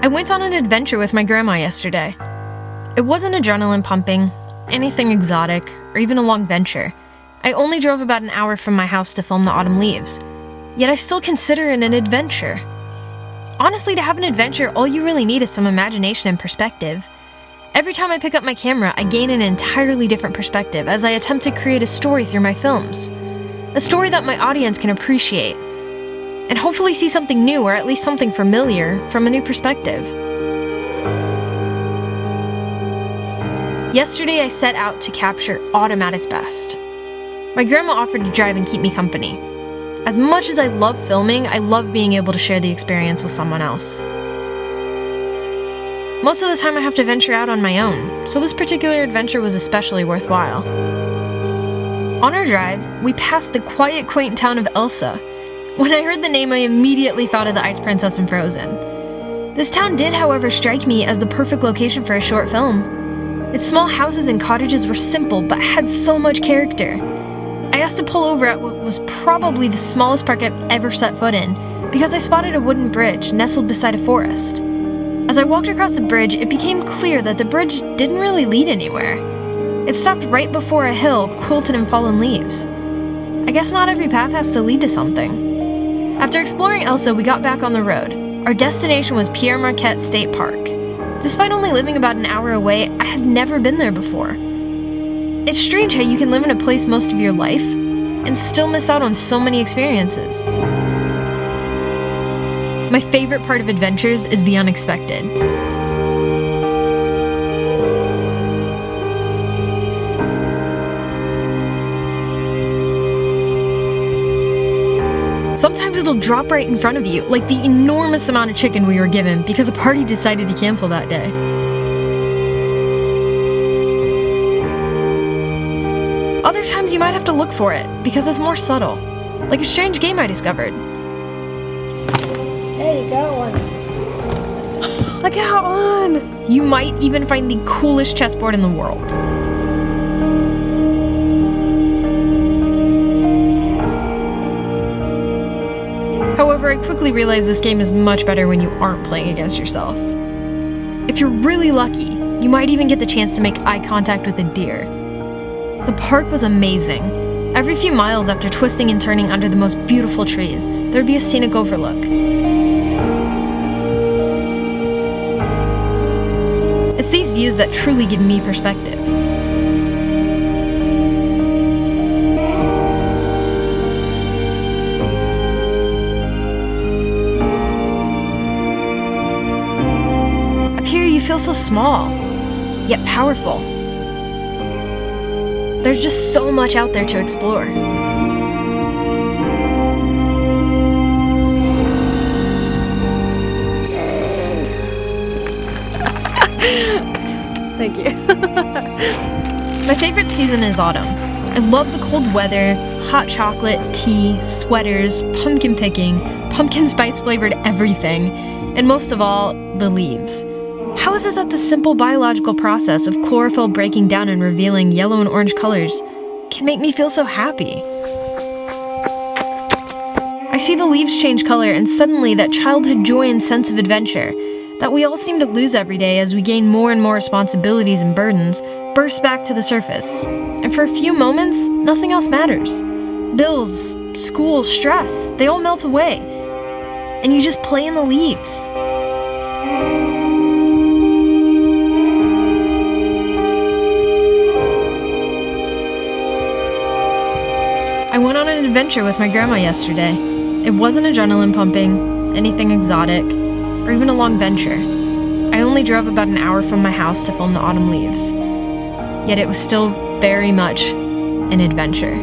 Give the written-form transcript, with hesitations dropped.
I went on an adventure with my grandma yesterday. It wasn't adrenaline pumping, anything exotic, or even a long venture. I only drove about an hour from my house to film the autumn leaves. Yet I still consider it an adventure. Honestly, to have an adventure, all you really need is some imagination and perspective. Every time I pick up my camera, I gain an entirely different perspective as I attempt to create a story through my films. A story that my audience can appreciate, and hopefully see something new or at least something familiar from a new perspective. Yesterday I set out to capture autumn at its best. My grandma offered to drive and keep me company. As much as I love filming, I love being able to share the experience with someone else. Most of the time I have to venture out on my own, so this particular adventure was especially worthwhile. On our drive, we passed the quiet, quaint town of Elsa. When I heard the name, I immediately thought of the Ice Princess in Frozen. This town did, however, strike me as the perfect location for a short film. Its small houses and cottages were simple, but had so much character. I asked to pull over at what was probably the smallest park I've ever set foot in, because I spotted a wooden bridge nestled beside a forest. As I walked across the bridge, it became clear that the bridge didn't really lead anywhere. It stopped right before a hill quilted in fallen leaves. I guess not every path has to lead to something. After exploring Elsa, we got back on the road. Our destination was Pierre Marquette State Park. Despite only living about an hour away, I had never been there before. It's strange how you can live in a place most of your life and still miss out on so many experiences. My favorite part of adventures is the unexpected. Sometimes it'll drop right in front of you, like the enormous amount of chicken we were given because a party decided to cancel that day. Other times you might have to look for it because it's more subtle, like a strange game I discovered. Hey, you got one. I got one! You might even find the coolest chessboard in the world. However, I quickly realized this game is much better when you aren't playing against yourself. If you're really lucky, you might even get the chance to make eye contact with a deer. The park was amazing. Every few miles after twisting and turning under the most beautiful trees, there'd be a scenic overlook. It's these views that truly give me perspective. Up here you feel so small, yet powerful. There's just so much out there to explore. Thank you. My favorite season is autumn. I love the cold weather, hot chocolate, tea, sweaters, pumpkin picking, pumpkin spice flavored everything, and most of all, the leaves. How is it that the simple biological process of chlorophyll breaking down and revealing yellow and orange colors can make me feel so happy? I see the leaves change color and suddenly that childhood joy and sense of adventure that we all seem to lose every day as we gain more and more responsibilities and burdens bursts back to the surface. And for a few moments, nothing else matters. Bills, school, stress, they all melt away. And you just play in the leaves. I went on an adventure with my grandma yesterday. It wasn't adrenaline pumping, anything exotic, or even a long venture. I only drove about an hour from my house to film the autumn leaves. Yet it was still very much an adventure.